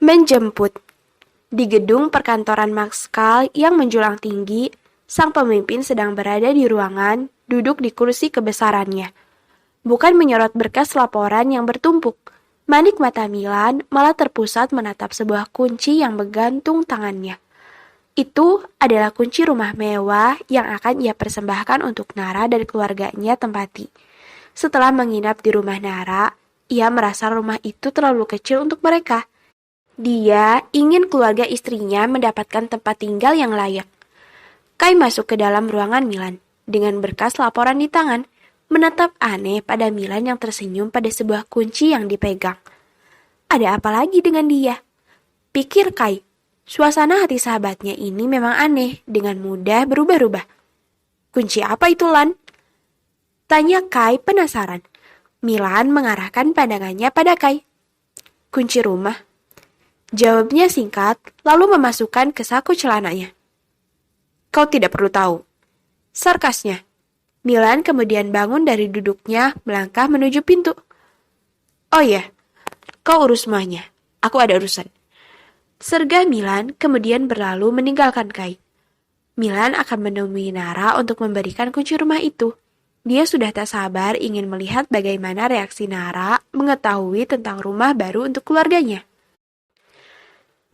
Menjemput. Di gedung perkantoran Maxkal yang menjulang tinggi, sang pemimpin sedang berada di ruangan, duduk di kursi kebesarannya. Bukan menyorot berkas laporan yang bertumpuk. Manik mata Milan malah terpusat menatap sebuah kunci yang bergantung tangannya. Itu adalah kunci rumah mewah yang akan ia persembahkan untuk Nara dan keluarganya tempati. Setelah menginap di rumah Nara, ia merasa rumah itu terlalu kecil untuk mereka. Dia ingin keluarga istrinya mendapatkan tempat tinggal yang layak. Kai masuk ke dalam ruangan Milan dengan berkas laporan di tangan, menatap aneh pada Milan yang tersenyum pada sebuah kunci yang dipegang. Ada apa lagi dengan dia? Pikir Kai. Suasana hati sahabatnya ini memang aneh, dengan mudah berubah-ubah. Kunci apa itu, Lan? Tanya Kai penasaran. Milan mengarahkan pandangannya pada Kai. Kunci rumah. Jawabnya singkat, lalu memasukkan ke saku celananya. Kau tidak perlu tahu. Sarkasnya. Milan kemudian bangun dari duduknya, melangkah menuju pintu. Oh iya, kau urus semuanya. Aku ada urusan. Sergah Milan kemudian berlalu meninggalkan Kai. Milan akan menemui Nara untuk memberikan kunci rumah itu. Dia sudah tak sabar ingin melihat bagaimana reaksi Nara mengetahui tentang rumah baru untuk keluarganya.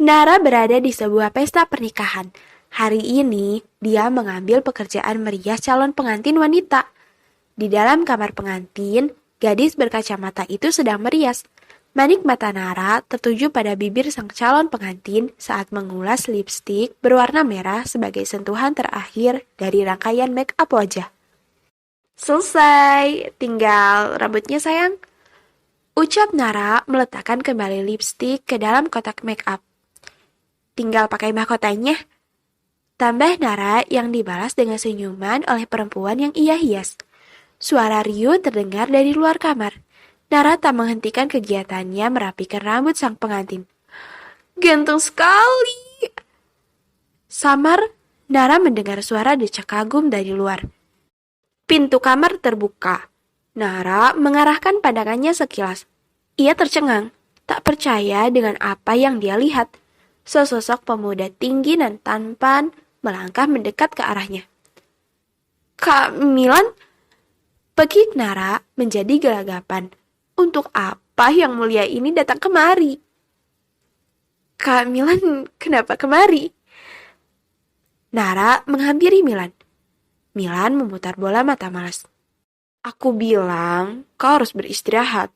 Nara berada di sebuah pesta pernikahan. Hari ini, dia mengambil pekerjaan merias calon pengantin wanita. Di dalam kamar pengantin, gadis berkacamata itu sedang merias. Manik mata Nara tertuju pada bibir sang calon pengantin saat mengulas lipstik berwarna merah sebagai sentuhan terakhir dari rangkaian make up wajah. Selesai, tinggal rambutnya sayang. Ucap Nara meletakkan kembali lipstik ke dalam kotak make up. Tinggal pakai mahkotanya. Tambah Nara yang dibalas dengan senyuman oleh perempuan yang ia hias. Suara riuh terdengar dari luar kamar. Nara tak menghentikan kegiatannya merapikan rambut sang pengantin. Ganteng sekali! Samar, Nara mendengar suara decak kagum dari luar. Pintu kamar terbuka. Nara mengarahkan pandangannya sekilas. Ia tercengang, tak percaya dengan apa yang dia lihat. Sesosok pemuda tinggi dan tampan melangkah mendekat ke arahnya. Kak Milan? Pekik Nara menjadi gelagapan. Untuk apa yang mulia ini datang kemari? Kak Milan, kenapa kemari? Nara menghampiri Milan. Milan memutar bola mata malas. Aku bilang, kau harus beristirahat.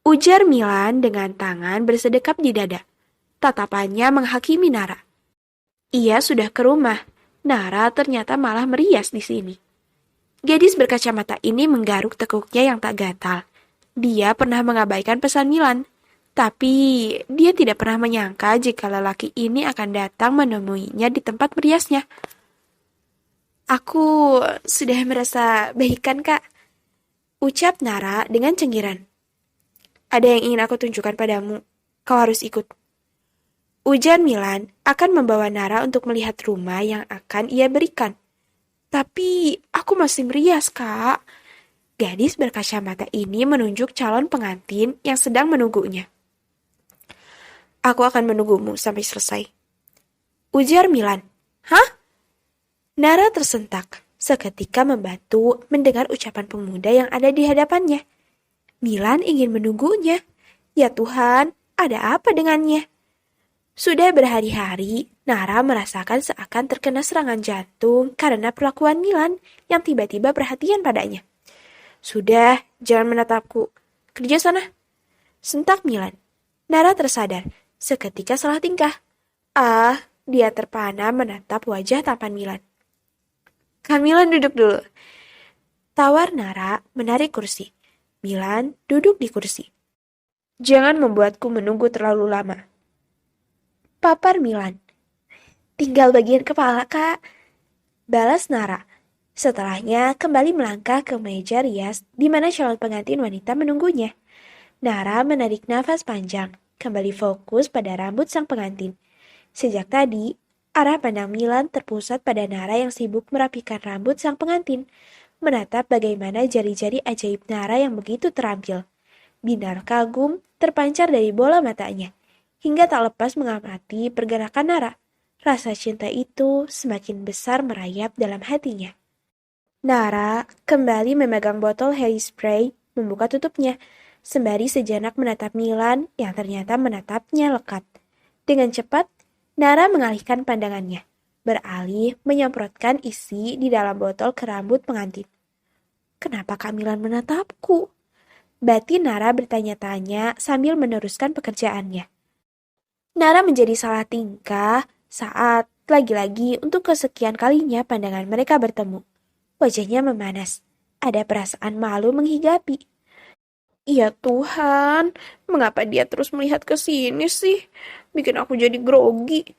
Ujar Milan dengan tangan bersedekap di dada. Tatapannya menghakimi Nara. Ia sudah ke rumah. Nara ternyata malah merias di sini. Gadis berkacamata ini menggaruk tekuknya yang tak gatal. Dia pernah mengabaikan pesan Milan. Tapi dia tidak pernah menyangka jika lelaki ini akan datang menemuinya di tempat meriasnya. Aku sudah merasa baik kan, Kak? Ucap Nara dengan cenggiran. Ada yang ingin aku tunjukkan padamu. Kau harus ikut. Ujar Milan akan membawa Nara untuk melihat rumah yang akan ia berikan. Tapi aku masih merias, Kak. Gadis berkacamata ini menunjuk calon pengantin yang sedang menunggunya. Aku akan menunggumu sampai selesai. Ujar Milan. Hah? Nara tersentak, seketika membantu mendengar ucapan pemuda yang ada di hadapannya. Milan ingin menunggunya. Ya Tuhan, ada apa dengannya? Sudah berhari-hari, Nara merasakan seakan terkena serangan jantung karena perlakuan Milan yang tiba-tiba perhatian padanya. Sudah, jangan menatapku. Kerja sana. Sentak Milan. Nara tersadar, seketika salah tingkah. Dia terpana menatap wajah tampan Milan. Milan duduk dulu. Tawar Nara menarik kursi. Milan duduk di kursi. Jangan membuatku menunggu terlalu lama. Papar Milan. Tinggal bagian kepala, Kak. Balas Nara. Setelahnya kembali melangkah ke meja rias di mana calon pengantin wanita menunggunya. Nara menarik nafas panjang, kembali fokus pada rambut sang pengantin. Sejak tadi, arah pandang Milan terpusat pada Nara yang sibuk merapikan rambut sang pengantin, menatap bagaimana jari-jari ajaib Nara yang begitu terampil. Binar kagum terpancar dari bola matanya. hingga tak lepas mengamati pergerakan Nara. Rasa cinta itu semakin besar merayap dalam hatinya. Nara kembali memegang botol hairspray, membuka tutupnya, sembari sejenak menatap Milan yang ternyata menatapnya lekat. Dengan cepat, Nara mengalihkan pandangannya, beralih menyemprotkan isi di dalam botol ke rambut pengantin. Kenapa Kak Milan menatapku? Batin Nara bertanya-tanya sambil meneruskan pekerjaannya. Nara menjadi salah tingkah saat lagi-lagi untuk kesekian kalinya pandangan mereka bertemu. Wajahnya memanas. Ada perasaan malu menghigapi. Ya Tuhan, mengapa dia terus melihat ke sini sih? Bikin aku jadi grogi.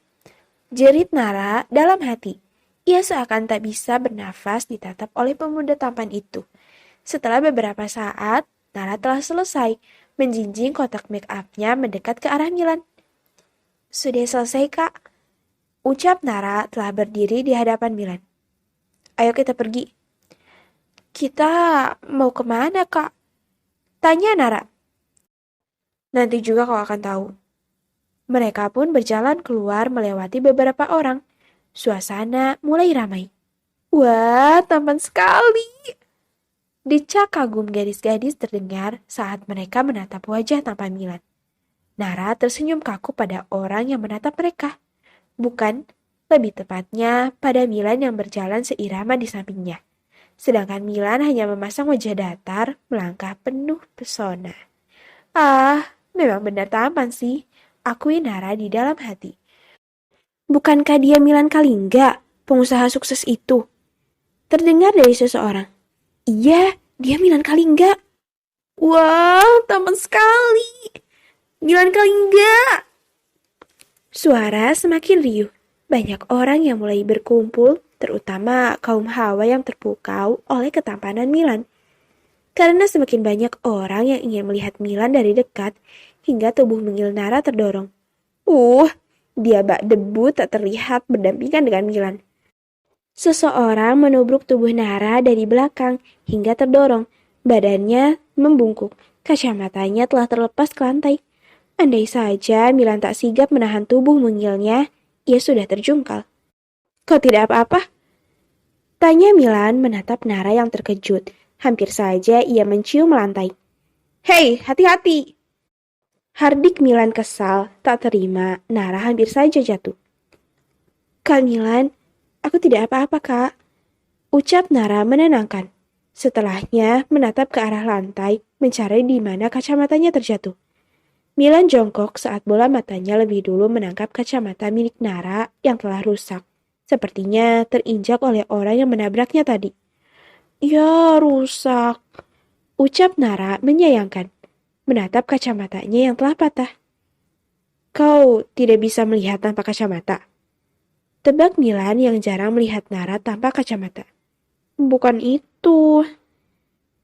Jerit Nara dalam hati. Ia seakan tak bisa bernafas ditatap oleh pemuda tampan itu. Setelah beberapa saat, Nara telah selesai. Menjinjing kotak make up-nya mendekat ke arah Milan. Sudah selesai, Kak. Ucap Nara telah berdiri di hadapan Milan. Ayo kita pergi. Kita mau kemana, Kak? Tanya Nara. Nanti juga kau akan tahu. Mereka pun berjalan keluar melewati beberapa orang. Suasana mulai ramai. Wah, tampan sekali. Decak kagum gadis-gadis terdengar saat mereka menatap wajah tampan Milan. Nara tersenyum kaku pada orang yang menatap mereka. Bukan, lebih tepatnya pada Milan yang berjalan seirama di sampingnya. Sedangkan Milan hanya memasang wajah datar, melangkah penuh pesona. Ah, memang benar tampan sih, akui Nara di dalam hati. Bukankah dia Milan Kalingga, pengusaha sukses itu? Terdengar dari seseorang. Iya, dia Milan Kalingga. Wah, tampan sekali. Milan Kalingga. Suara semakin riuh. Banyak orang yang mulai berkumpul, terutama kaum hawa yang terpukau oleh ketampanan Milan. Karena semakin banyak orang yang ingin melihat Milan dari dekat, hingga tubuh mungil Nara terdorong. Dia bak debu tak terlihat berdampingan dengan Milan. Seseorang menubruk tubuh Nara dari belakang hingga terdorong. Badannya membungkuk, kacamatanya telah terlepas ke lantai. Andai saja Milan tak sigap menahan tubuh mungilnya, ia sudah terjungkal. Kau tidak apa-apa? Tanya Milan menatap Nara yang terkejut. Hampir saja ia mencium lantai. Hei, hati-hati! Hardik Milan kesal, tak terima, Nara hampir saja jatuh. Kak Milan, aku tidak apa-apa, Kak. Ucap Nara menenangkan. Setelahnya menatap ke arah lantai, mencari di mana kacamatanya terjatuh. Milan jongkok saat bola matanya lebih dulu menangkap kacamata milik Nara yang telah rusak. Sepertinya terinjak oleh orang yang menabraknya tadi. Ya, rusak. Ucap Nara menyayangkan, menatap kacamatanya yang telah patah. Kau tidak bisa melihat tanpa kacamata. Tebak Milan yang jarang melihat Nara tanpa kacamata. Bukan itu.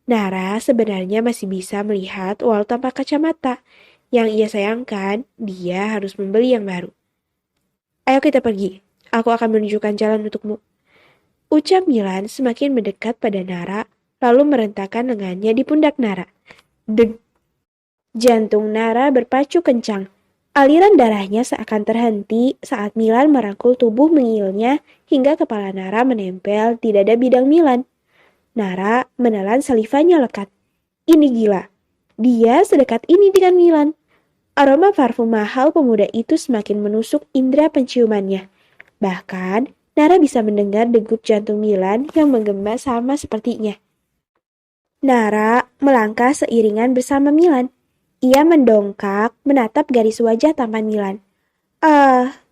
Nara sebenarnya masih bisa melihat walau tanpa kacamata. Yang ia sayangkan, dia harus membeli yang baru. Ayo kita pergi. Aku akan menunjukkan jalan untukmu. Ucap Milan semakin mendekat pada Nara, lalu merentakkan lengannya di pundak Nara. Deg. Jantung Nara berpacu kencang. Aliran darahnya seakan terhenti saat Milan merangkul tubuh mengilnya hingga kepala Nara menempel di dada bidang Milan. Nara menelan salivanya lekat. Ini gila. Dia sedekat ini dengan Milan. Aroma parfum mahal pemuda itu semakin menusuk indera penciumannya. Bahkan, Nara bisa mendengar degup jantung Milan yang menggema sama sepertinya. Nara melangkah seiringan bersama Milan. Ia mendongkak menatap garis wajah tampan Milan.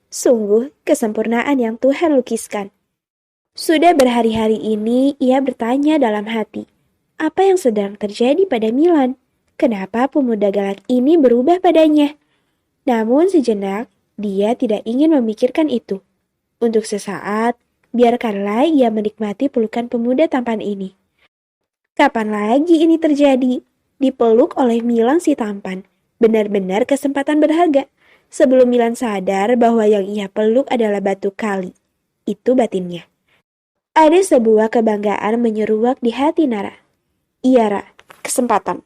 Sungguh kesempurnaan yang Tuhan lukiskan. Sudah berhari-hari ini ia bertanya dalam hati, apa yang sedang terjadi pada Milan? Kenapa pemuda galak ini berubah padanya? Namun sejenak, dia tidak ingin memikirkan itu. Untuk sesaat, biarkanlah ia menikmati pelukan pemuda tampan ini. Kapan lagi ini terjadi? Dipeluk oleh Milan si tampan. Benar-benar kesempatan berharga. Sebelum Milan sadar bahwa yang ia peluk adalah batu kali. Itu batinnya. Ada sebuah kebanggaan menyeruak di hati Nara. Iya, Ra, kesempatan.